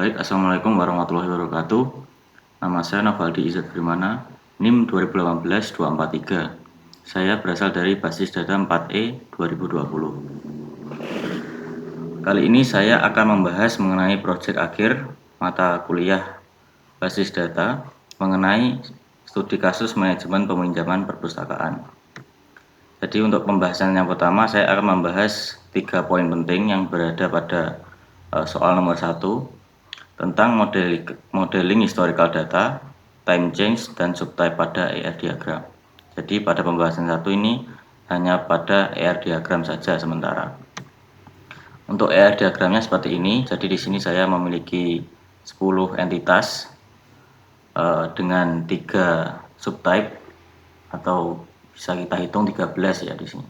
Baik, Assalamualaikum warahmatullahi wabarakatuh. Nama saya Navaldi Izzat Firmana, NIM 2018-243. Saya berasal dari basis data 4E 2020. Kali ini saya akan membahas mengenai proyek akhir mata kuliah basis data mengenai studi kasus manajemen peminjaman perpustakaan. Jadi untuk pembahasan yang pertama saya akan membahas 3 poin penting yang berada pada soal nomor 1 tentang modeling historical data, time change, dan subtype pada ER diagram. Jadi pada pembahasan satu ini hanya pada ER diagram saja sementara. Untuk ER diagramnya seperti ini. Jadi di sini saya memiliki 10 entitas dengan 3 subtype atau bisa kita hitung 13 ya di sini.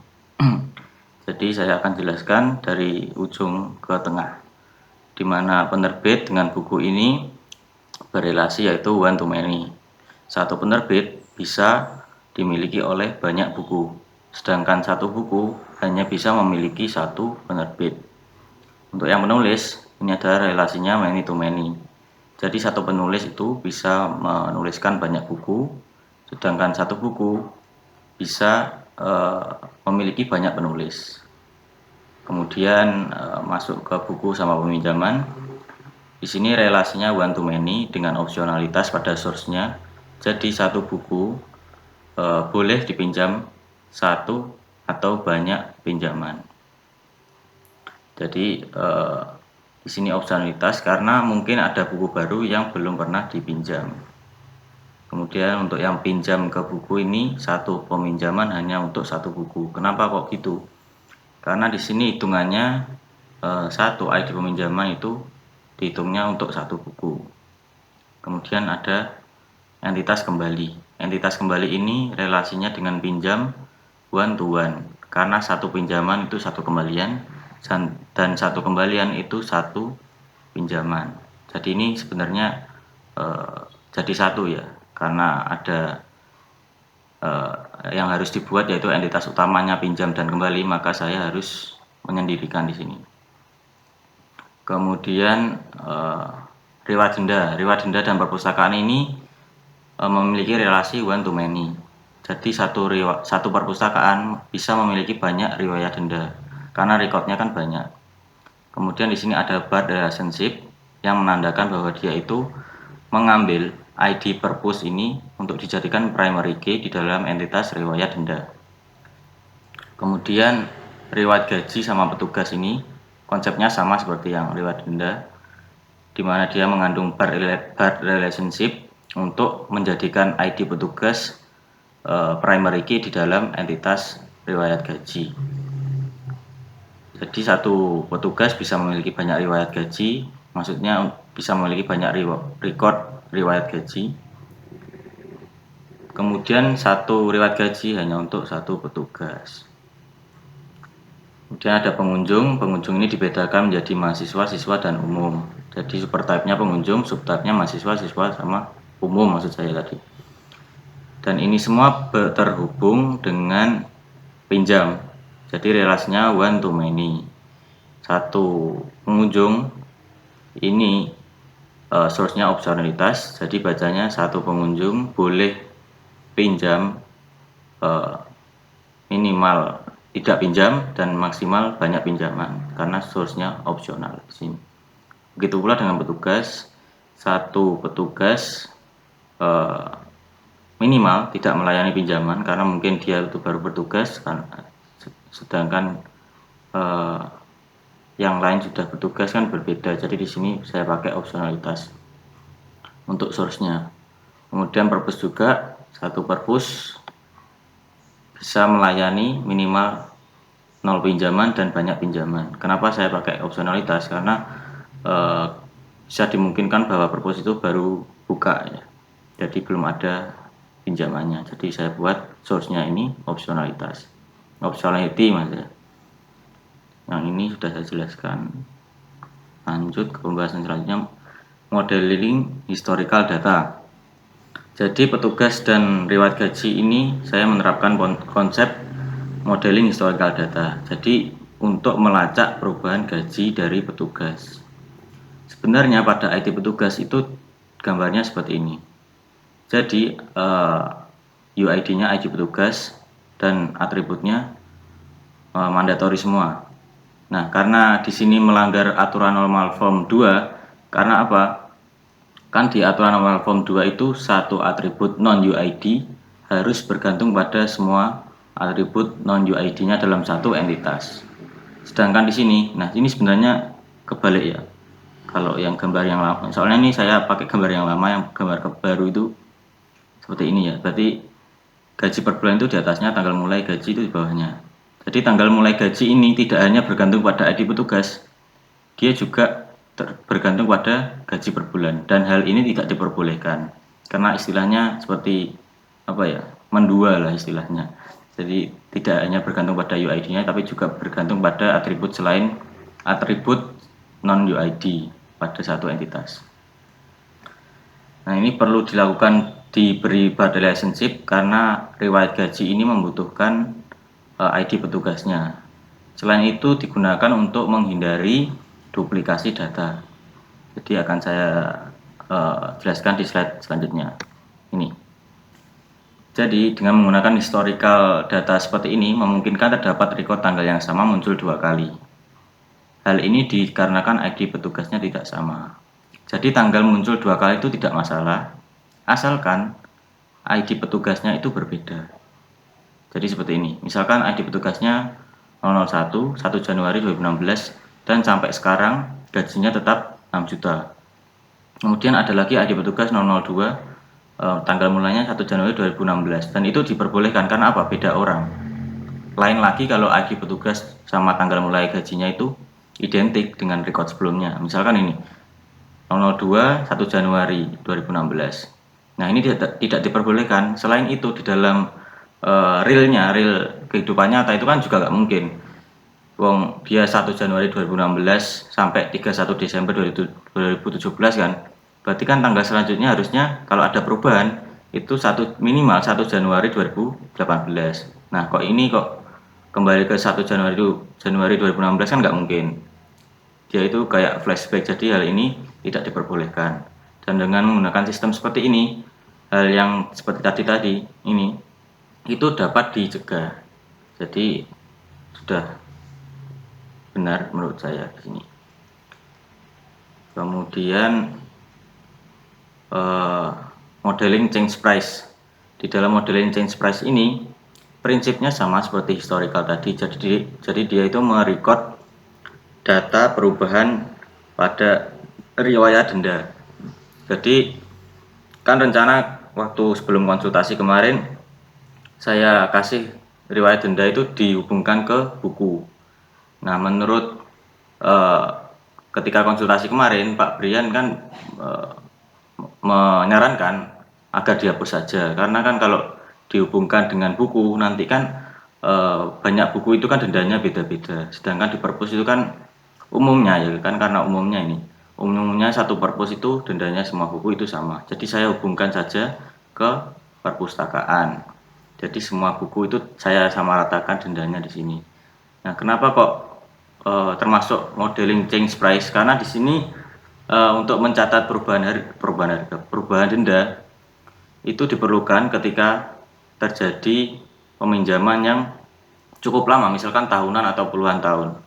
Jadi saya akan jelaskan dari ujung ke tengah, di mana penerbit dengan buku ini berrelasi yaitu one to many. Satu penerbit bisa dimiliki oleh banyak buku, sedangkan satu buku hanya bisa memiliki satu penerbit. Untuk yang penulis, ini adalah relasinya many to many. Jadi satu penulis itu bisa menuliskan banyak buku, sedangkan satu buku bisa memiliki banyak penulis. Kemudian masuk ke buku sama peminjaman. Di sini relasinya one to many dengan opsionalitas pada source-nya. Jadi satu buku boleh dipinjam satu atau banyak pinjaman. Jadi di sini opsionalitas karena mungkin ada buku baru yang belum pernah dipinjam. Kemudian untuk yang pinjam ke buku ini satu peminjaman hanya untuk satu buku. Kenapa kok gitu? Karena di sini hitungannya satu ID peminjaman itu dihitungnya untuk satu buku. Kemudian ada entitas kembali. Entitas kembali ini relasinya dengan pinjam one to one. Karena satu pinjaman itu satu kembalian dan satu kembalian itu satu pinjaman. Jadi ini sebenarnya jadi satu ya. Karena ada yang harus dibuat yaitu entitas utamanya pinjam dan kembali, maka saya harus menyendirikan di sini. Kemudian riwayat denda dan perpustakaan ini memiliki relasi one to many. Jadi satu perpustakaan bisa memiliki banyak riwayat denda karena rekodnya kan banyak. Kemudian di sini ada bar relationship yang menandakan bahwa dia itu mengambil ID perpus ini untuk dijadikan primary key di dalam entitas riwayat denda. Kemudian riwayat gaji sama petugas ini konsepnya sama seperti yang riwayat denda, di mana dia mengandung bar relationship untuk menjadikan ID petugas primary key di dalam entitas riwayat gaji. Jadi satu petugas bisa memiliki banyak riwayat gaji, maksudnya bisa memiliki banyak record riwayat gaji. Kemudian satu riwayat gaji hanya untuk satu petugas. Kemudian ada pengunjung ini dibedakan menjadi mahasiswa, siswa, dan umum. Jadi supertype-nya pengunjung, subtype-nya mahasiswa, siswa, sama umum maksud saya tadi. Dan ini semua terhubung dengan pinjam. Jadi relasinya one to many. Satu pengunjung ini source-nya opsionalitas, jadi bacanya satu pengunjung boleh pinjam minimal tidak pinjam dan maksimal banyak pinjaman karena source-nya opsional di sini. Begitu pula dengan petugas, satu petugas minimal tidak melayani pinjaman karena mungkin dia itu baru bertugas, sedangkan yang lain sudah bertugas kan berbeda. Jadi di sini saya pakai opsionalitas untuk source-nya. Kemudian perpus juga, satu perpus bisa melayani minimal 0 pinjaman dan banyak pinjaman. Kenapa saya pakai opsionalitas? Karena bisa dimungkinkan bahwa perpus itu baru buka ya. Jadi belum ada pinjamannya. Jadi saya buat source-nya ini opsionalitas. Optionality Mas ya. Yang ini sudah saya jelaskan. Lanjut ke pembahasan selanjutnya, modeling historical data. Jadi petugas dan riwayat gaji ini saya menerapkan konsep modeling historical data. Jadi untuk melacak perubahan gaji dari petugas. sebenarnya pada ID petugas itu gambarnya seperti ini. Jadi UID-nya ID petugas dan atributnya mandatori semua. Nah, karena di sini melanggar aturan normal form 2, karena apa? Kan di aturan normal form 2 itu satu atribut non UID harus bergantung pada semua atribut non UID-nya dalam satu entitas. Sedangkan di sini, nah ini sebenarnya kebalik ya. Kalau yang gambar yang lama, soalnya ini saya pakai gambar yang lama, yang gambar baru itu seperti ini ya. Berarti gaji per bulan itu di atasnya, tanggal mulai gaji itu di bawahnya. Jadi tanggal mulai gaji ini tidak hanya bergantung pada ID petugas, dia juga bergantung pada gaji per bulan, dan hal ini tidak diperbolehkan karena istilahnya seperti apa ya, mendua lah istilahnya. Jadi tidak hanya bergantung pada UID-nya tapi juga bergantung pada atribut selain atribut non UID pada satu entitas. Nah, ini perlu dilakukan diberi body relationship karena riwayat gaji ini membutuhkan ID petugasnya. Selain itu digunakan untuk menghindari duplikasi data. Jadi akan saya jelaskan di slide selanjutnya. Ini. Jadi dengan menggunakan historical data seperti ini memungkinkan terdapat record tanggal yang sama muncul 2 kali. Hal ini dikarenakan ID petugasnya tidak sama. Jadi tanggal muncul 2 kali itu tidak masalah, asalkan ID petugasnya itu berbeda. Jadi seperti ini. Misalkan ID petugasnya 001 1 Januari 2016 dan sampai sekarang gajinya tetap 6 juta. Kemudian ada lagi ID petugas 002 tanggal mulanya 1 Januari 2016 dan itu diperbolehkan karena apa? Beda orang. Lain lagi kalau ID petugas sama tanggal mulai gajinya itu identik dengan record sebelumnya. Misalkan ini 002 1 Januari 2016. Nah, ini tidak diperbolehkan. Selain itu di dalam real kehidupan nyata itu kan juga nggak mungkin. Wong dia 1 Januari 2016 sampai 31 Desember 2017 kan. Berarti kan tanggal selanjutnya harusnya kalau ada perubahan itu minimal 1 Januari 2018. Nah, kok ini kok kembali ke 1 Januari 2016 kan nggak mungkin. Dia itu kayak flashback, jadi hal ini tidak diperbolehkan. Dan dengan menggunakan sistem seperti ini, hal yang seperti tadi ini itu dapat dicegah. Jadi sudah benar menurut saya di sini. Kemudian modeling change price. Di dalam modeling change price ini prinsipnya sama seperti historical tadi. Jadi dia itu merecord data perubahan pada riwayat denda. Jadi kan rencana waktu sebelum konsultasi kemarin saya kasih riwayat denda itu dihubungkan ke buku. Nah, menurut ketika konsultasi kemarin Pak Brian kan menyarankan agar dihapus saja karena kan kalau dihubungkan dengan buku nanti kan banyak buku itu kan dendanya beda-beda, sedangkan di perpus itu kan umumnya ya kan, karena umumnya satu perpus itu dendanya semua buku itu sama, jadi saya hubungkan saja ke perpustakaan, jadi semua buku itu saya samaratakan dendanya di sini. Nah, kenapa kok termasuk modeling change price? Karena di sini untuk mencatat perubahan denda itu diperlukan ketika terjadi peminjaman yang cukup lama, misalkan tahunan atau puluhan tahun.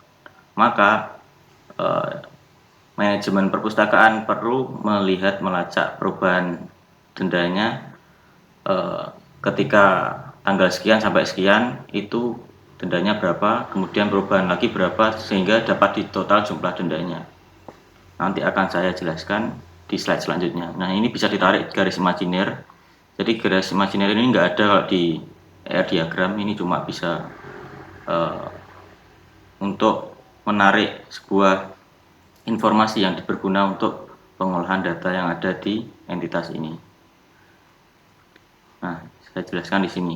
Maka manajemen perpustakaan perlu melacak perubahan dendanya ketika tanggal sekian sampai sekian itu dendanya berapa, kemudian perubahan lagi berapa, sehingga dapat ditotal jumlah dendanya. Nanti akan saya jelaskan di slide selanjutnya. Nah, ini bisa ditarik garis imajiner. Jadi garis imajiner ini nggak ada kalau di ER diagram, ini cuma bisa untuk menarik sebuah informasi yang berguna untuk pengolahan data yang ada di entitas ini. Nah, saya jelaskan di sini.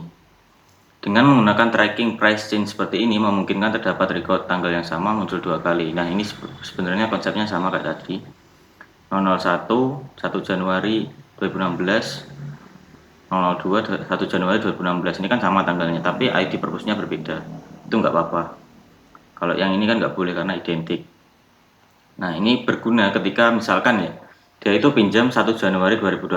Dengan menggunakan tracking price change seperti ini memungkinkan terdapat record tanggal yang sama muncul 2 kali. Nah, ini sebenarnya konsepnya sama kayak tadi. 001 1 Januari 2016, 002 1 Januari 2016. Ini kan sama tanggalnya, tapi ID perpusnya berbeda. Itu nggak apa-apa. Kalau yang ini kan nggak boleh karena identik. Nah, ini berguna ketika misalkan ya, dia itu pinjam 1 Januari 2010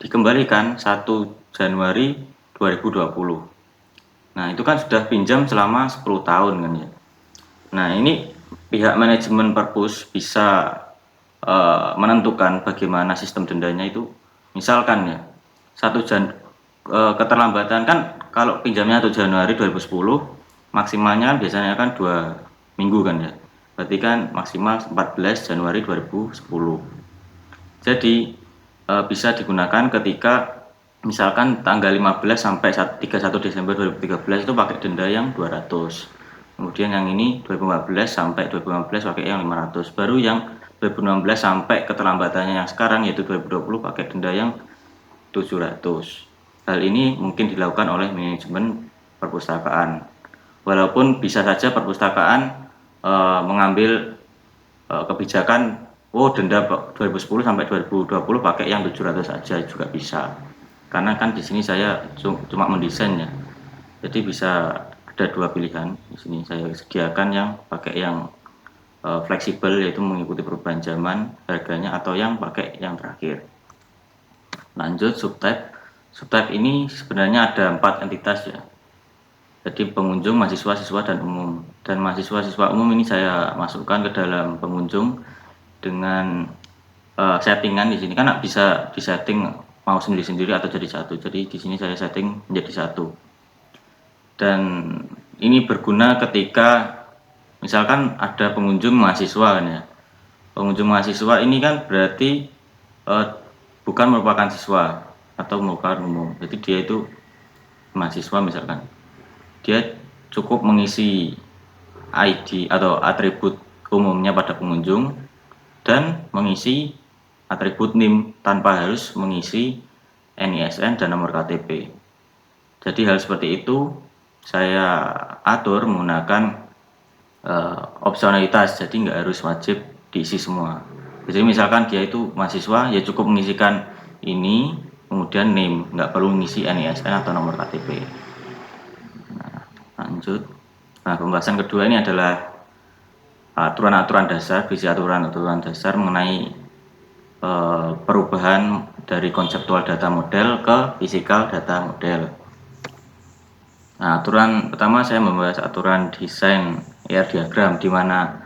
dikembalikan 1 Januari 2020. Nah, itu kan sudah pinjam selama 10 tahun kan ya. Nah, ini pihak manajemen perpus bisa menentukan bagaimana sistem dendanya itu. Misalkan ya, keterlambatan kan kalau pinjamnya 1 Januari 2010, maksimalnya biasanya kan 2 minggu kan ya. Berarti kan maksimal 14 Januari 2010. Jadi bisa digunakan ketika misalkan tanggal 15 sampai 31 Desember 2013 itu pakai denda yang 200. Kemudian yang ini 2015 sampai 2015 pakai yang 500. Baru yang 2016 sampai keterlambatannya yang sekarang yaitu 2020 pakai denda yang 700. Hal ini mungkin dilakukan oleh manajemen perpustakaan. Walaupun bisa saja perpustakaan mengambil kebijakan denda 2010 sampai 2020 pakai yang 700 saja juga bisa. Karena kan di sini saya cuma mendesain ya. Jadi bisa ada 2 pilihan. Di sini saya sediakan yang pakai yang fleksibel, yaitu mengikuti perubahan zaman harganya, atau yang pakai yang terakhir. Lanjut subtype. Subtype ini sebenarnya ada 4 entitas ya. Jadi pengunjung, mahasiswa, siswa, dan umum. Dan mahasiswa, siswa, umum ini saya masukkan ke dalam pengunjung dengan settingan di sini kan bisa disetting mau sendiri-sendiri atau jadi satu. Jadi di sini saya setting menjadi satu. Dan ini berguna ketika misalkan ada pengunjung mahasiswa kan ya. Pengunjung mahasiswa ini kan berarti bukan merupakan siswa atau merupakan umum. Jadi dia itu mahasiswa misalkan. Dia cukup mengisi ID atau atribut umumnya pada pengunjung dan mengisi atribut NIM tanpa harus mengisi NISN dan nomor KTP. Jadi hal seperti itu saya atur menggunakan opsionalitas, jadi nggak harus wajib diisi semua. Jadi misalkan dia itu mahasiswa, ya cukup mengisikan ini, kemudian NIM, nggak perlu mengisi NISN atau nomor KTP. Nah, lanjut. Nah, pembahasan kedua ini adalah aturan-aturan dasar, visi aturan-aturan dasar mengenai perubahan dari konseptual data model ke physical data model. Nah, aturan pertama saya membahas aturan desain ER diagram, di mana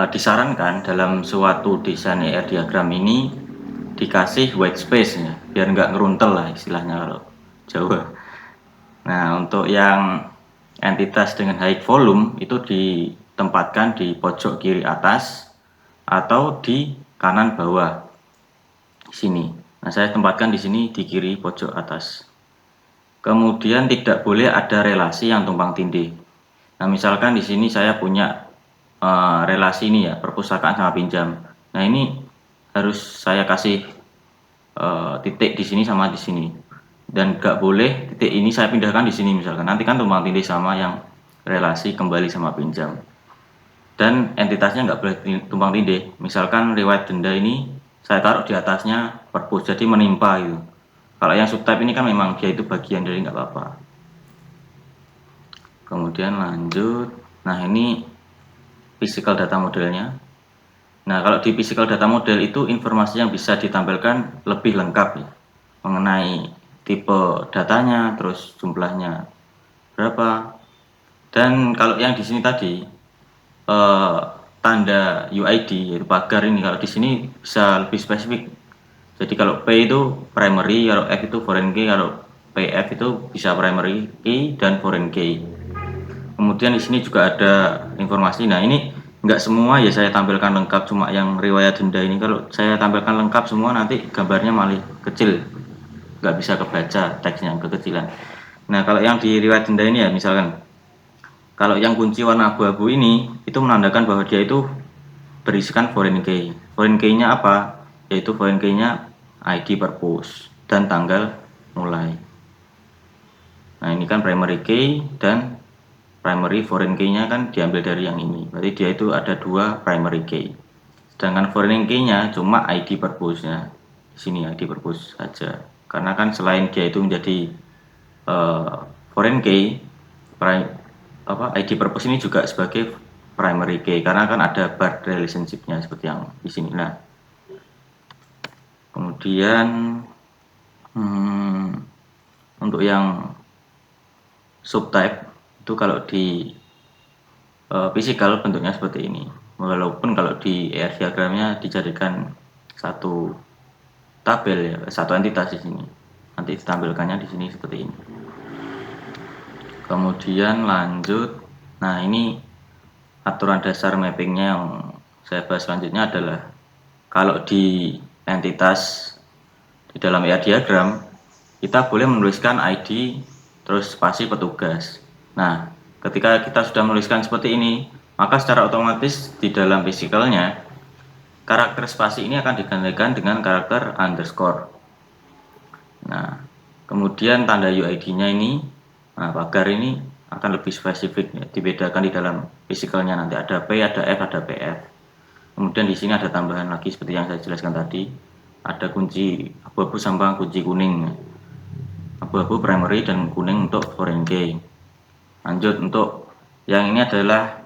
disarankan dalam suatu desain ER diagram ini dikasih white space ya, biar nggak ngeruntel lah istilahnya kalau Jawa. Nah, untuk yang entitas dengan high volume itu ditempatkan di pojok kiri atas atau di kanan bawah sini. Nah, saya tempatkan di sini di kiri pojok atas. Kemudian tidak boleh ada relasi yang tumpang tindih. Nah, misalkan di sini saya punya relasi ini ya, perpustakaan sama pinjam. Nah, ini harus saya kasih titik di sini sama di sini. Dan nggak boleh titik ini saya pindahkan di sini misalkan. Nanti kan tumpang tindih sama yang relasi kembali sama pinjam. Dan entitasnya nggak boleh tumpang tindih. Misalkan riwayat denda ini saya taruh di atasnya perpus, jadi menimpa gitu. Kalau yang subtype ini kan memang dia itu bagian dari nggak apa-apa. Kemudian lanjut. Nah, ini physical data modelnya. Nah, kalau di physical data model itu informasi yang bisa ditampilkan lebih lengkap ya, mengenai tipe datanya, terus jumlahnya berapa. Dan kalau yang di sini tadi tanda UID yaitu pagar ini, kalau di sini bisa lebih spesifik. Jadi kalau P itu primary, kalau F itu foreign key, kalau PF itu bisa primary key dan foreign key. Kemudian di sini juga ada informasi. Nah, ini nggak semua ya saya tampilkan lengkap, cuma yang riwayat denda ini. Kalau saya tampilkan lengkap semua nanti gambarnya malah kecil, nggak bisa kebaca teksnya kekecilan. Nah, kalau yang di riwayat denda ini ya, misalkan kalau yang kunci warna abu-abu ini itu menandakan bahwa dia itu berisikan foreign key. Foreign key-nya apa? Yaitu foreign key-nya ID perpus dan tanggal mulai. Nah, ini kan primary key dan primary foreign key-nya kan diambil dari yang ini. Berarti dia itu ada 2 primary key. Sedangkan foreign key-nya cuma ID perpus-nya. Di sini ID perpus saja. Karena kan selain dia itu menjadi foreign key, ID perpus ini juga sebagai primary key, karena kan ada bar relationship-nya seperti yang di sini. Nah, kemudian untuk yang subtype itu kalau di physical bentuknya seperti ini, walaupun kalau di ER diagramnya dijadikan satu tabel ya, satu entitas di sini. Nanti ditampilkannya di sini seperti ini. Kemudian lanjut, nah ini aturan dasar mappingnya yang saya bahas selanjutnya adalah kalau di entitas di dalam ER diagram kita boleh menuliskan ID terus spasi petugas. Nah, ketika kita sudah menuliskan seperti ini, maka secara otomatis di dalam physicalnya karakter spasi ini akan digantikan dengan karakter underscore. Nah, kemudian tanda UID-nya ini, nah pagar ini akan lebih spesifik ya, dibedakan di dalam physicalnya, nanti ada P, ada F, ada PF. Kemudian di sini ada tambahan lagi seperti yang saya jelaskan tadi, ada kunci abu-abu sama kunci kuning. Abu-abu primary dan kuning untuk foreign key. Lanjut, untuk yang ini adalah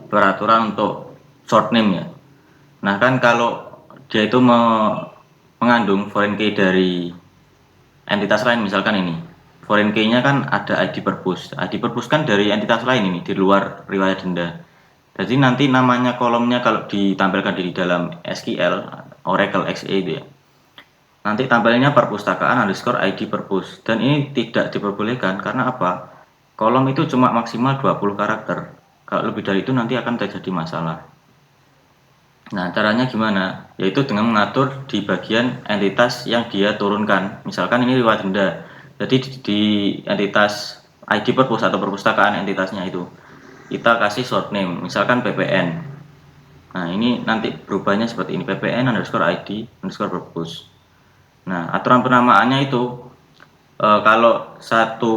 peraturan untuk short name ya. Nah kan kalau dia itu mengandung foreign key dari entitas lain, misalkan ini foreign key-nya kan ada ID purpose. ID purpose kan dari entitas lain ini, di luar riwayat denda. Jadi nanti namanya kolomnya kalau ditampilkan di dalam SQL Oracle XE itu ya, nanti tampilnya perpustakaan underscore ID purpose, dan ini tidak diperbolehkan karena apa? Kolom itu cuma maksimal 20 karakter. Kalau lebih dari itu nanti akan terjadi masalah. Nah, caranya gimana? Yaitu dengan mengatur di bagian entitas yang dia turunkan. Misalkan ini riwayat denda. Jadi di entitas ID purpose atau perpustakaan entitasnya itu, kita kasih short name, misalkan PPN. Nah, ini nanti berubahnya seperti ini, PPN underscore ID underscore purpose. Nah, aturan penamaannya itu kalau satu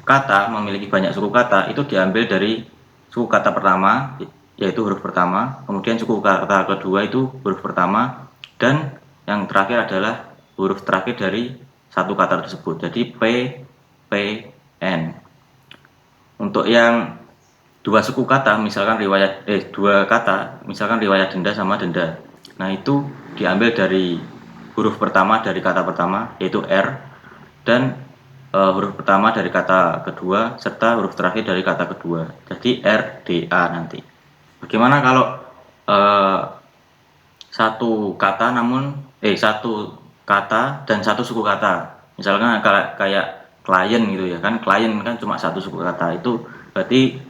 kata memiliki banyak suku kata, itu diambil dari suku kata pertama, yaitu huruf pertama, kemudian suku kata kedua itu huruf pertama, dan yang terakhir adalah huruf terakhir dari satu kata tersebut. Jadi P, P, N. Untuk yang dua suku kata, misalkan dua kata, misalkan riwayat denda sama denda. Nah, itu diambil dari huruf pertama dari kata pertama, yaitu R, dan huruf pertama dari kata kedua serta huruf terakhir dari kata kedua. Jadi RDA nanti. Bagaimana kalau satu kata satu kata dan satu suku kata. Misalkan kayak klien gitu ya kan, klien kan cuma satu suku kata, itu berarti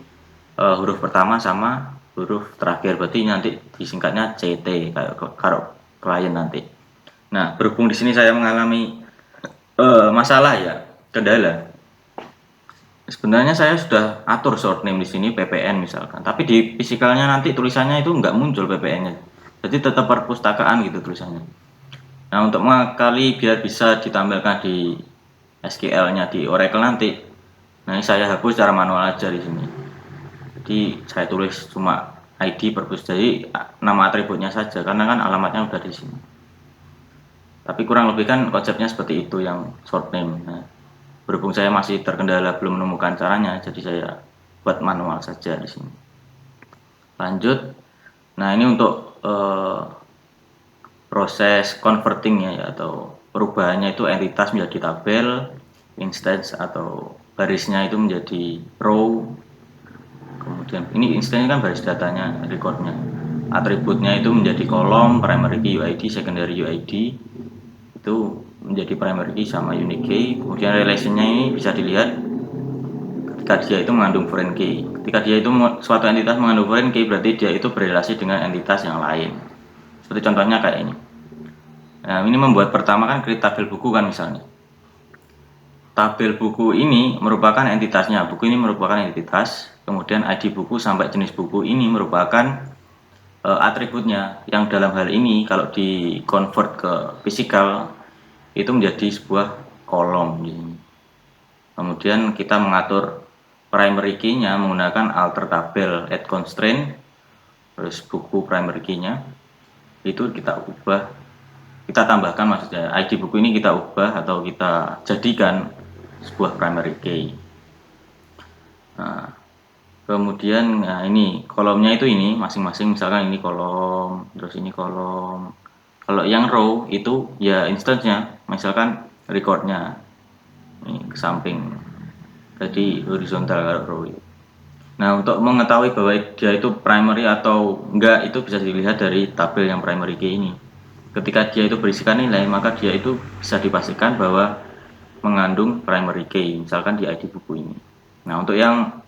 huruf pertama sama huruf terakhir, berarti nanti disingkatnya CT kayak kalau klien nanti. Nah, berhubung di sini saya mengalami masalah ya, kendala. Sebenarnya saya sudah atur short name di sini PPN misalkan, tapi di physicalnya nanti tulisannya itu nggak muncul PPN-nya. Jadi tetap perpustakaan gitu tulisannya. Nah, untuk mengakali biar bisa ditampilkan di SQL-nya di Oracle nanti, nah ini saya hapus secara manual aja di sini. Jadi saya tulis cuma ID purpose, jadi nama atributnya saja karena kan alamatnya udah di sini. Tapi kurang lebih kan konsepnya seperti itu yang short name. Nah, berhubung saya masih terkendala belum menemukan caranya, jadi saya buat manual saja di sini. Lanjut. Nah, ini untuk proses convertingnya ya, atau perubahannya itu entitas menjadi tabel, instance atau barisnya itu menjadi row. Kemudian ini instance kan baris datanya, recordnya. Atributnya itu menjadi kolom, primary key UID, secondary UID itu menjadi primary key sama unique key. Kemudian relationnya ini bisa dilihat ketika dia itu mengandung foreign key. Ketika dia itu suatu entitas mengandung foreign key, berarti dia itu berrelasi dengan entitas yang lain. Seperti contohnya kayak ini. Nah, ini membuat pertama kan create tabel buku kan misalnya. Tabel buku ini merupakan entitasnya. Buku ini merupakan entitas. Kemudian ID buku sampai jenis buku ini merupakan atributnya, yang dalam hal ini kalau di convert ke physical itu menjadi sebuah kolom. Kemudian kita mengatur primary key-nya menggunakan alter tabel add constraint, terus buku primary key-nya itu kita ubah, kita tambahkan, maksudnya ID buku ini kita ubah atau kita jadikan sebuah primary key. Nah, Kemudian nah ini kolomnya itu ini masing-masing, misalkan ini kolom, terus ini kolom. Kalau yang row itu ya instance-nya, misalkan recordnya ini ke samping, jadi horizontal kalau row itu. Nah, untuk mengetahui bahwa dia itu primary atau enggak itu bisa dilihat dari tabel yang primary key ini. Ketika dia itu berisikan nilai, maka dia itu bisa dipastikan bahwa mengandung primary key, misalkan di ID buku ini. Nah, untuk yang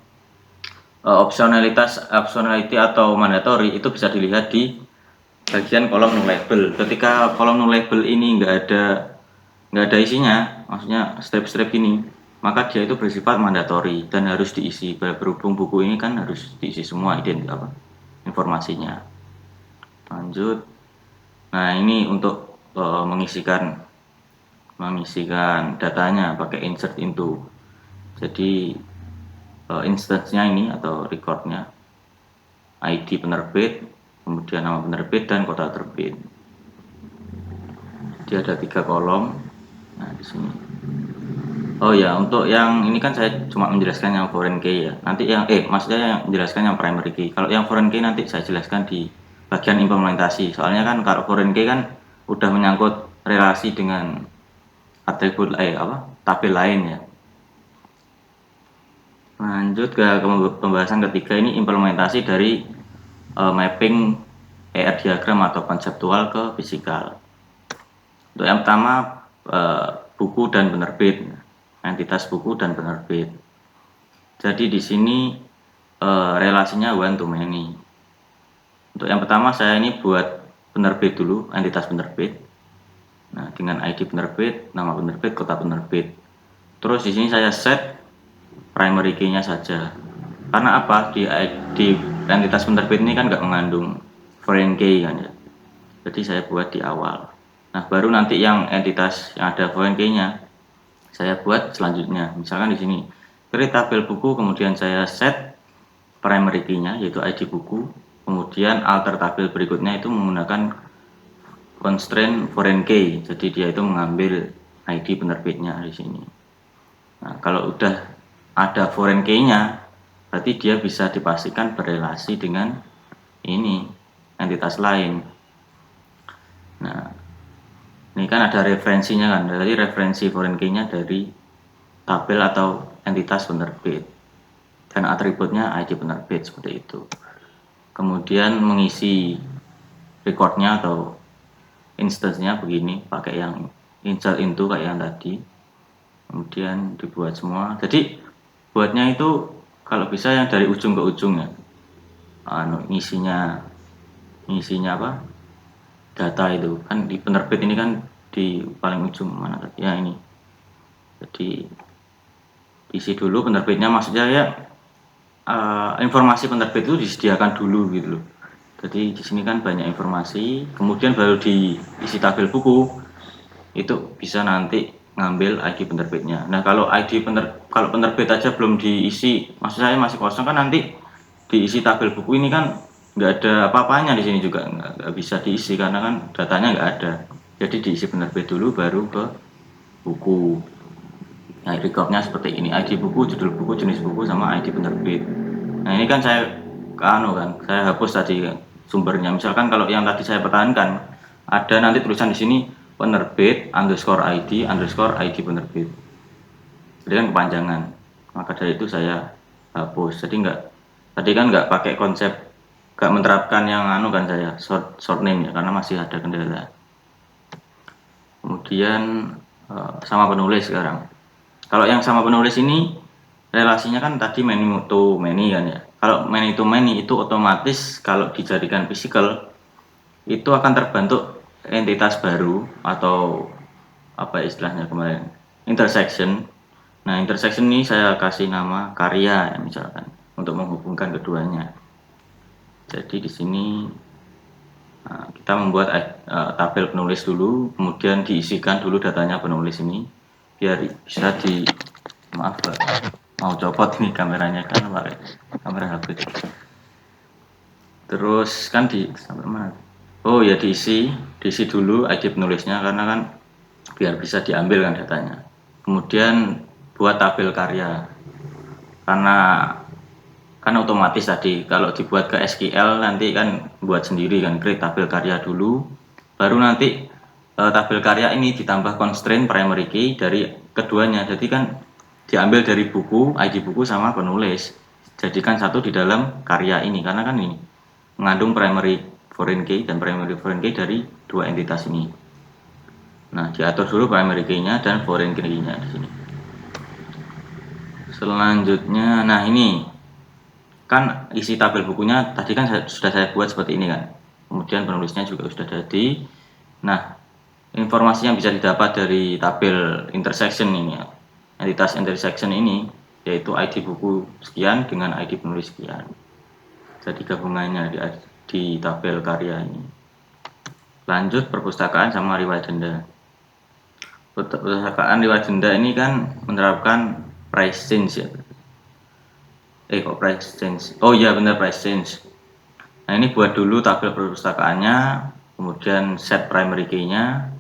optionality atau mandatory itu bisa dilihat di bagian kolom nullable. Ketika kolom nullable ini nggak ada isinya, maksudnya strip-strip ini, maka dia itu bersifat mandatory dan harus diisi. Berhubung buku ini kan harus diisi semua informasinya. Lanjut. Nah, ini untuk mengisikan datanya pakai insert into. Jadi instance-nya ini atau recordnya ID penerbit, kemudian nama penerbit dan kota terbit. Jadi ada 3 kolom. Nah, di sini. Oh ya, untuk yang ini kan saya cuma menjelaskan yang foreign key ya. Nanti yang maksudnya yang menjelaskan yang primary key. Kalau yang foreign key nanti saya jelaskan di bagian implementasi. Soalnya kan kalau foreign key kan udah menyangkut relasi dengan atribut tabel lain ya. Lanjut ke pembahasan ketiga, ini implementasi dari mapping ER diagram atau konseptual ke fisikal. Untuk yang pertama buku dan penerbit, entitas buku dan penerbit. Jadi di sini relasinya one to many. Untuk yang pertama saya ini buat penerbit dulu, entitas penerbit. Nah, dengan ID penerbit, nama penerbit, kota penerbit. Terus di sini saya set primary key-nya saja. Karena apa? Di entitas penerbit ini kan nggak mengandung foreign key kan ya. Jadi saya buat di awal. Nah, baru nanti yang entitas yang ada foreign key-nya saya buat selanjutnya. Misalkan di sini create tabel buku, kemudian saya set primary key-nya yaitu ID buku, kemudian alter tabel berikutnya itu menggunakan constraint foreign key. Jadi dia itu mengambil ID penerbitnya di sini. Nah, kalau udah ada foreign key-nya, berarti dia bisa dipastikan berelasi dengan ini entitas lain. Nah, ini kan ada referensinya kan, jadi referensi foreign key-nya dari tabel atau entitas penerbit dan atributnya ID penerbit seperti itu. Kemudian mengisi recordnya atau instance-nya begini, pakai yang insert into kayak yang tadi. Kemudian dibuat semua. Jadi buatnya itu kalau bisa yang dari ujung ke ujung ya. Ngisinya apa? Data itu kan di penerbit ini kan di paling ujung mana tadi ya ini. Jadi isi dulu penerbitnya, maksudnya ya informasi penerbit itu disediakan dulu gitu loh. Jadi di sini kan banyak informasi, kemudian baru diisi tabel buku itu bisa nanti ngambil ID penerbitnya. Nah, kalau kalau penerbit aja belum diisi, maksud saya masih kosong kan, nanti diisi tabel buku ini kan nggak ada apa-apanya di sini juga, nggak bisa diisi karena kan datanya nggak ada. Jadi diisi penerbit dulu baru ke buku. Nah, recordnya seperti ini, ID buku, judul buku, jenis buku, sama ID penerbit. Nah, ini kan saya saya hapus tadi sumbernya. Misalkan kalau yang tadi saya pertahankan, ada nanti tulisan di sini penerbit _ID _ID penerbit. Jadi kan kepanjangan. Maka dari itu saya hapus. Jadi tadi kan nggak pakai konsep, nggak menerapkan yang kan saya short name ya, karena masih ada kendala. Kemudian sama penulis sekarang. Kalau yang sama penulis ini relasinya kan tadi many to many kan ya. Kalau many to many itu otomatis kalau dijadikan physical itu akan terbentuk entitas baru atau apa istilahnya kemarin, intersection. Nah, intersection ini saya kasih nama karya ya, misalkan untuk menghubungkan keduanya. Jadi di sini kita membuat tabel penulis dulu, kemudian diisikan dulu datanya penulis ini biar bisa maaf mau copot ini kameranya kan pakai kamera HP. Terus kan sampai mana? Oh ya, diisi dulu ID penulisnya karena kan biar bisa diambil kan datanya. Kemudian buat tabel karya, karena kan otomatis tadi kalau dibuat ke SQL nanti kan buat sendiri kan, create tabel karya dulu, baru nanti tabel karya ini ditambah constraint primary key dari keduanya. Jadi kan diambil dari buku, ID buku sama penulis, jadikan satu di dalam karya ini, karena kan ini mengandung primary foreign key dan primary foreign key dari dua entitas ini. Nah, diatur dulu primary key-nya dan foreign key-nya di sini. Selanjutnya, nah ini kan isi tabel bukunya tadi kan sudah saya buat seperti ini kan, kemudian penulisnya juga sudah jadi. Nah, informasi yang bisa didapat dari tabel intersection ini ya, entitas intersection ini, yaitu ID buku sekian dengan ID penulis sekian, jadi gabungannya di tabel karya ini. Lanjut perpustakaan sama riwayat denda. Perpustakaan riwayat denda ini kan menerapkan price change ya. Kok price change? Oh iya benar, price change. Nah ini buat dulu tabel perpustakaannya, kemudian set primary key-nya,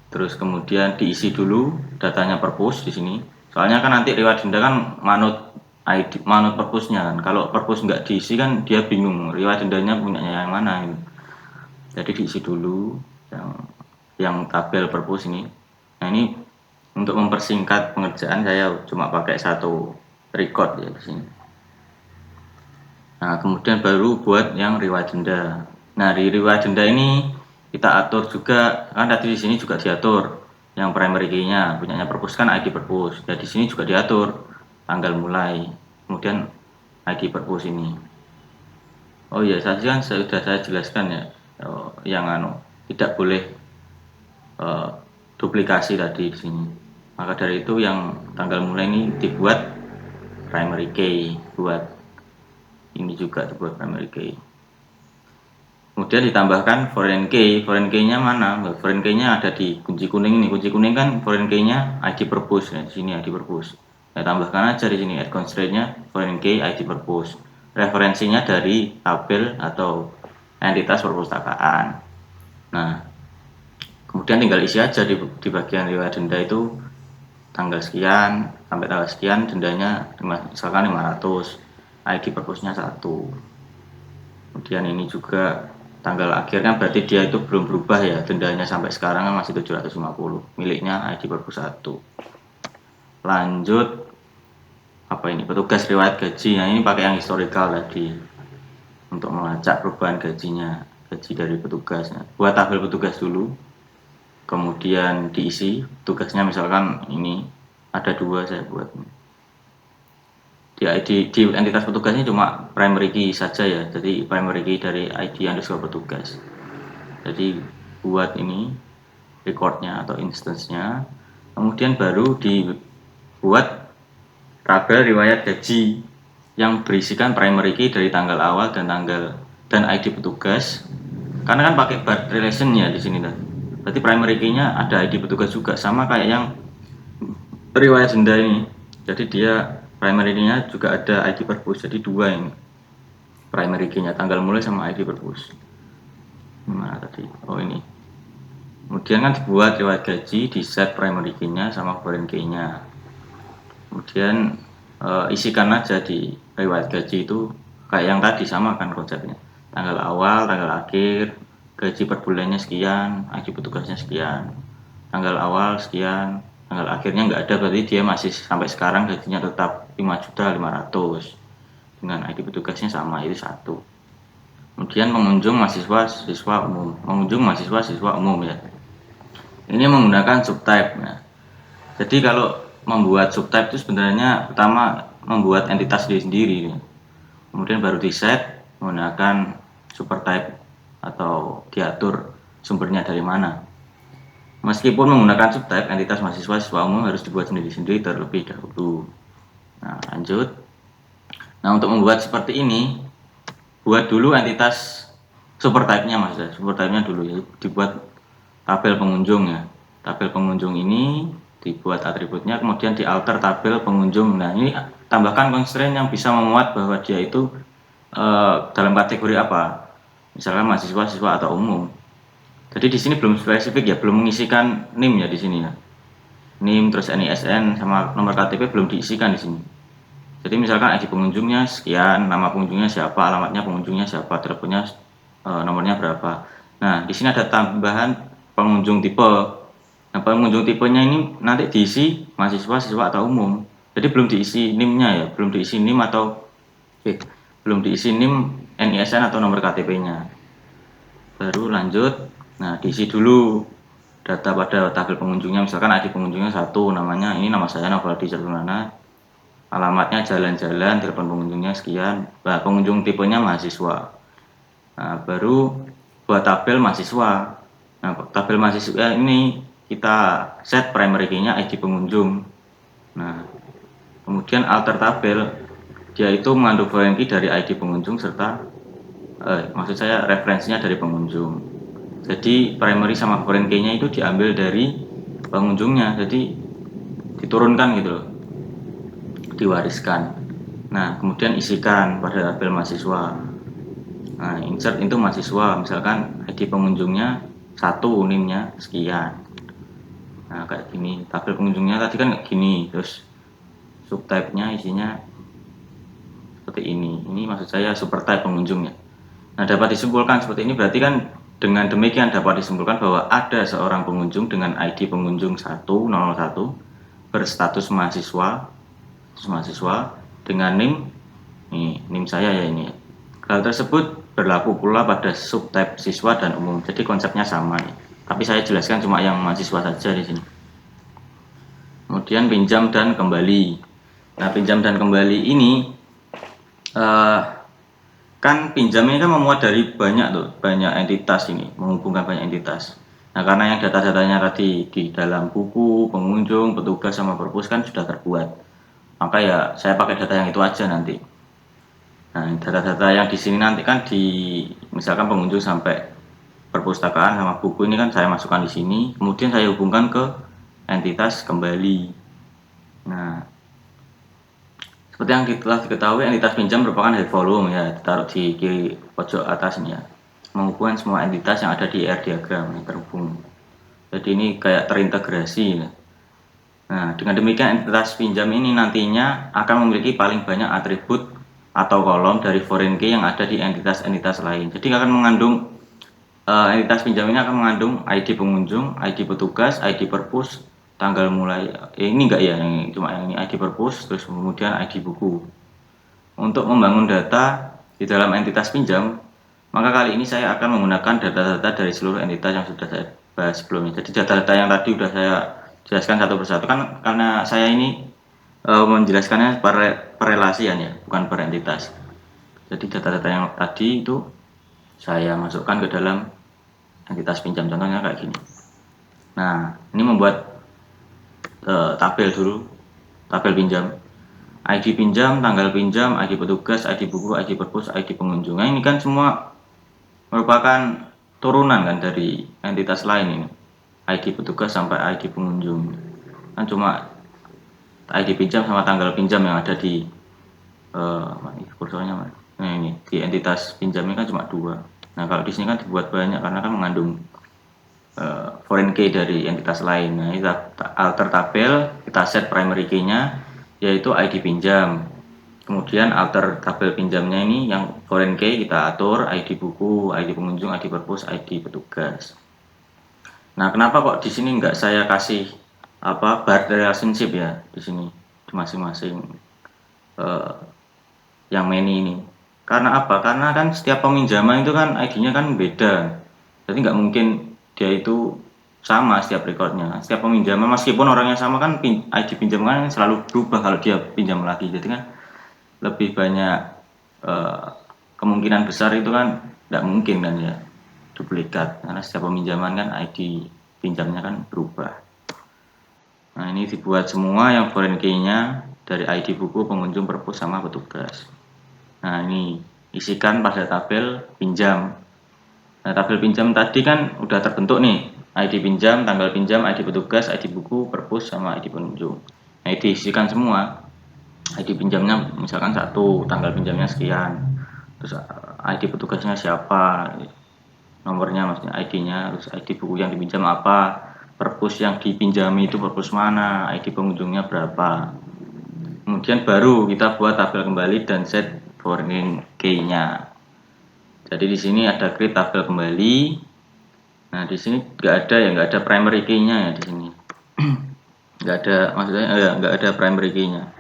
terus kemudian diisi dulu datanya perpus di sini. Soalnya kan nanti riwayat denda kan manut ID, manut perpusnya kan. Kalau perpus nggak diisi kan dia bingung riwayat dendanya punyanya yang mana ini. Jadi diisi dulu yang tabel perpus ini. Nah ini untuk mempersingkat pengerjaan saya cuma pakai satu record ya di sini. Nah, kemudian baru buat yang riwayat denda. Nah, di riwayat denda ini kita atur juga, kan tadi di sini juga diatur yang primary key-nya, punyanya perpus kan ID perpus. Jadi di sini juga diatur tanggal mulai, kemudian ID perpus ini. Oh iya, sudah saya jelaskan ya, yang tidak boleh duplikasi tadi di sini. Maka dari itu yang tanggal mulai ini dibuat primary key, buat ini juga dibuat primary key. Kemudian ditambahkan foreign key-nya mana? Foreign key-nya ada di kunci kuning ini. Kunci kuning kan foreign key-nya ID purpose ya, di sini ID purpose. Saya tambahkan aja di sini add constraint-nya foreign key ID purpose. Referensinya dari tabel atau entitas perpustakaan. Nah, kemudian tinggal isi aja di bagian riwayat denda itu tanggal sekian sampai tanggal sekian, dendanya misalkan 500. ID purpose-nya 1. Kemudian ini juga tanggal akhirnya berarti dia itu belum berubah ya, dendanya sampai sekarang kan masih 750, miliknya ID purpose 1. Lanjut apa ini, petugas riwayat gaji. Nah ini pakai yang historical tadi untuk melacak perubahan gajinya, gaji dari petugasnya. Buat tabel petugas dulu, kemudian diisi tugasnya, misalkan ini ada 2 saya buat ini. Di entitas petugasnya cuma primary key saja ya, jadi primary key dari ID underscore petugas. Jadi buat ini recordnya atau instance-nya, kemudian baru dibuat tabel riwayat gaji yang berisikan primary key dari tanggal awal dan ID petugas, karena kan pakai bar relation ya di sini kan. Berarti primary key-nya ada ID petugas juga, sama kayak yang riwayat denda ini. Jadi dia primary key-nya juga ada ID purpose, jadi 2 ini primary key-nya, tanggal mulai sama ID purpose. Nah tadi, oh ini. Kemudian kan dibuat riwayat gaji, di set primary key-nya sama foreign key-nya. Kemudian isikan aja di riwayat gaji itu kayak yang tadi, sama kan konsepnya. Tanggal awal, tanggal akhir, gaji per bulannya sekian, ID petugasnya sekian. Tanggal awal sekian, tanggal akhirnya nggak ada, berarti dia masih sampai sekarang gajinya tetap 5.500.000 dengan ID petugasnya sama, itu 1. Kemudian pengunjung mahasiswa siswa umum, pengunjung mahasiswa siswa umum ya, ini menggunakan subtype ya. Jadi kalau membuat subtype itu sebenarnya pertama membuat entitas sendiri ya. Kemudian baru di set menggunakan supertype atau diatur sumbernya dari mana. Meskipun menggunakan subtype, entitas mahasiswa siswa umum harus dibuat sendiri-sendiri terlebih dahulu. Nah, lanjut. Nah, untuk membuat seperti ini, buat dulu entitas supertype-nya Mas ya. Supertype-nya dulu ya, dibuat tabel pengunjung ya. Tabel pengunjung ini dibuat atributnya, kemudian dialter tabel pengunjung. Nah, ini tambahkan constraint yang bisa memuat bahwa dia itu dalam kategori apa. Misalkan mahasiswa, siswa atau umum. Jadi di sini belum spesifik ya, belum mengisikan NIM ya di sini ya. NIM terus NISN sama nomor KTP belum diisikan di sini. Jadi misalkan ID pengunjungnya sekian, nama pengunjungnya siapa, alamatnya pengunjungnya siapa, teleponnya nomornya berapa. Nah, di sini ada tambahan pengunjung tipe. Nah, pengunjung tipenya ini nanti diisi mahasiswa, siswa atau umum. Jadi belum diisi NIM-nya ya, belum diisi NIM atau belum diisi NIM, NISN atau nomor KTP-nya. Baru lanjut. Nah, diisi dulu data pada tabel pengunjungnya, misalkan ID pengunjungnya 1, namanya ini nama saya Navaldi Jardunana, alamatnya jalan-jalan, telepon pengunjungnya sekian. Nah, pengunjung tipenya mahasiswa. Nah, baru buat tabel mahasiswa. Nah, tabel mahasiswa ini kita set primary key-nya ID pengunjung. Nah, kemudian alter tabel dia itu mengandung foreign key dari ID pengunjung serta maksud saya referensinya dari pengunjung. Jadi primary sama foreign key-nya itu diambil dari pengunjungnya, jadi diturunkan gitu loh, diwariskan. Nah, kemudian isikan pada tabel mahasiswa. Nah, insert itu mahasiswa, misalkan ID pengunjungnya 1, NIM-nya sekian. Nah, kayak gini. Tabel pengunjungnya tadi kan kayak gini, terus subtype-nya isinya seperti ini. Ini maksud saya supertype pengunjungnya. Nah, dapat disimpulkan seperti ini, berarti kan dengan demikian dapat disimpulkan bahwa ada seorang pengunjung dengan ID pengunjung 101 berstatus mahasiswa, dengan NIM, NIM saya ya ini. Hal tersebut berlaku pula pada subtype siswa dan umum. Jadi konsepnya sama nih. Tapi saya jelaskan cuma yang mahasiswa saja di sini. Kemudian pinjam dan kembali. Nah, pinjam dan kembali ini kan pinjam ini kan memuat dari banyak entitas ini, menghubungkan banyak entitas. Nah, karena yang data-datanya tadi di dalam buku, pengunjung, petugas sama perpus kan sudah terbuat, maka ya saya pakai data yang itu aja nanti. Nah, data-data yang di sini nanti kan misalkan pengunjung sampai perpustakaan sama buku ini kan saya masukkan di sini, kemudian saya hubungkan ke entitas kembali. Nah, seperti yang telah diketahui, entitas pinjam merupakan head volume ya, ditaruh di kiri pojok atasnya, menghubungkan semua entitas yang ada di R diagram yang terhubung. Jadi ini kayak terintegrasi ya. Nah, dengan demikian entitas pinjam ini nantinya akan memiliki paling banyak atribut atau kolom dari foreign key yang ada di entitas-entitas lain. Jadi akan mengandung entitas pinjam ini akan mengandung ID pengunjung, ID petugas, ID perpus, tanggal mulai, ini enggak ya, yang cuma yang ini ID perpus, terus kemudian ID buku. Untuk membangun data di dalam entitas pinjam, maka kali ini saya akan menggunakan data-data dari seluruh entitas yang sudah saya bahas sebelumnya. Jadi data-data yang tadi sudah saya jelaskan satu persatu kan, karena saya ini menjelaskannya perrelasian ya, bukan per entitas. Jadi data-data yang tadi itu saya masukkan ke dalam entitas pinjam, contohnya kayak gini. Nah, ini membuat tabel dulu, tabel pinjam, ID pinjam, tanggal pinjam, ID petugas, ID buku, ID perpus, ID pengunjung. Nah, ini kan semua merupakan turunan kan dari entitas lain ini, ID petugas sampai ID pengunjung. Kan cuma ID pinjam sama tanggal pinjam yang ada di kursornya. Nah, ini di entitas pinjam ini kan cuma 2. Nah, kalau di sini kan dibuat banyak karena kan mengandung foreign key dari entitas lain. Nah, kita alter tabel, kita set primary key-nya yaitu ID pinjam. Kemudian alter tabel pinjamnya ini yang foreign key kita atur ID buku, ID pengunjung, ID perpus, ID petugas. Nah, kenapa kok di sini nggak saya kasih bar relationship ya di sini di masing-masing yang many ini? Karena apa? Karena kan setiap peminjaman itu kan ID-nya kan beda. Jadi nggak mungkin dia itu sama setiap recordnya. Setiap peminjaman meskipun orangnya sama kan ID pinjam kan selalu berubah kalau dia pinjam lagi. Jadi kan lebih banyak kemungkinan besar itu kan tidak mungkin kan ya duplikat, karena setiap peminjaman kan ID pinjamnya kan berubah. Nah, ini dibuat semua yang foreign key-nya dari ID buku, pengunjung, perpus sama petugas. Nah, ini isikan pada tabel pinjam. Nah, tabel pinjam tadi kan udah terbentuk nih, ID pinjam, tanggal pinjam, ID petugas, ID buku, perpus, sama ID pengunjung. Nah, diisikan semua. ID pinjamnya misalkan 1, tanggal pinjamnya sekian, terus ID petugasnya siapa, nomornya maksudnya ID-nya, terus ID buku yang dipinjam apa, perpus yang dipinjami itu perpus mana, ID pengunjungnya berapa. Kemudian baru kita buat tabel kembali dan set foreign key-nya. Jadi di sini ada create tabel kembali. Nah di sini nggak ada primary key-nya ya di sini. Nggak ada, maksudnya nggak ada primary key-nya.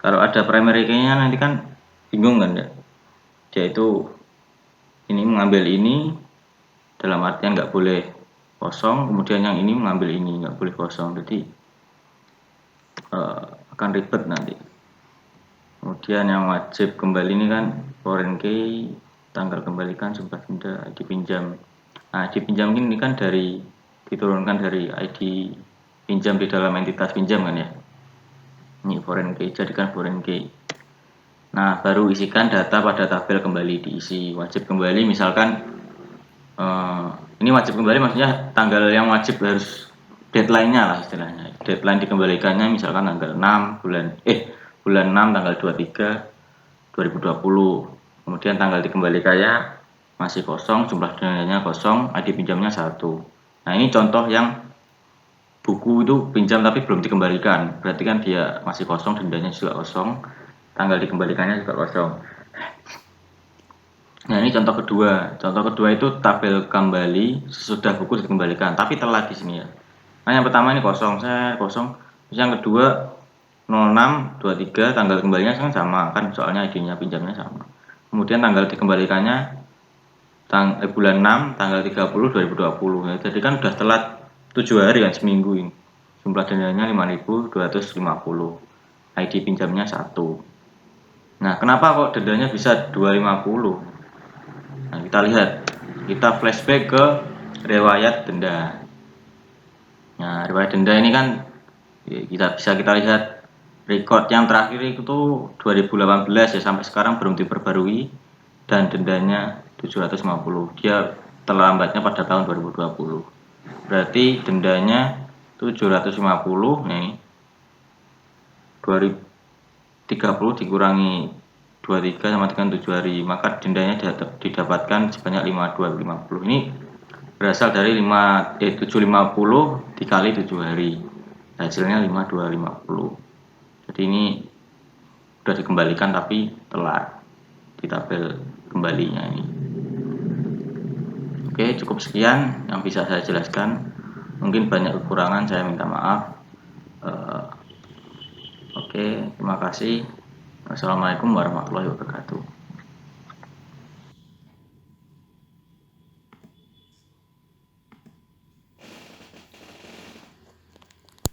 Kalau ada primary key-nya nanti kan bingung kan ya. Dia itu ini mengambil ini dalam artian nggak boleh kosong, kemudian yang ini mengambil ini nggak boleh kosong. Jadi akan ribet nanti. Kemudian yang wajib kembali ini kan foreign key, tanggal kembalikan, sumpah benda, ID pinjam. Nah, ID pinjam ini kan diturunkan dari ID pinjam di dalam entitas pinjam kan ya. Ini foreign key, jadikan foreign key. Nah, baru isikan data pada tabel kembali diisi. Wajib kembali misalkan ini wajib kembali maksudnya tanggal yang wajib harus deadline-nya lah istilahnya. Deadline dikembalikannya misalkan tanggal 6 bulan 6 tanggal 23 2020. Kemudian tanggal dikembalikannya masih kosong, jumlah dendanya kosong, ID pinjamnya 1. Nah, ini contoh yang buku itu pinjam tapi belum dikembalikan. Berarti kan dia masih kosong, dendanya juga kosong, tanggal dikembalikannya juga kosong. Nah, ini contoh kedua. Contoh kedua itu tabel kembali sesudah buku dikembalikan, tapi telat di sini ya. Nah, yang pertama ini kosong, kosong. Terus yang kedua 0623 tanggal kembalinya kan sama kan, soalnya ID-nya pinjamnya sama. Kemudian tanggal dikembalikannya bulan 6 tanggal 30 2020. Ya, jadi kan udah telat 7 hari kan, seminggu ini. Jumlah dendanya 5.250. ID pinjamnya 1. Nah, kenapa kok dendanya bisa 250? Nah, kita lihat, kita flashback ke riwayat denda. Nah, riwayat denda ini kan bisa kita lihat record yang terakhir itu 2018 ya, sampai sekarang belum diperbarui dan dendanya 750. Dia terlambatnya pada tahun 2020. Berarti dendanya 750 nih. 2030 dikurangi 23 sama dengan 7 hari, maka dendanya didapatkan sebanyak 5250. Ini berasal dari 750 dikali 7 hari, hasilnya 5250. Jadi ini sudah dikembalikan tapi telat di tabel kembalinya ini. Oke, cukup sekian yang bisa saya jelaskan. Mungkin banyak kekurangan, saya minta maaf. Oke, terima kasih. Wassalamualaikum warahmatullahi wabarakatuh.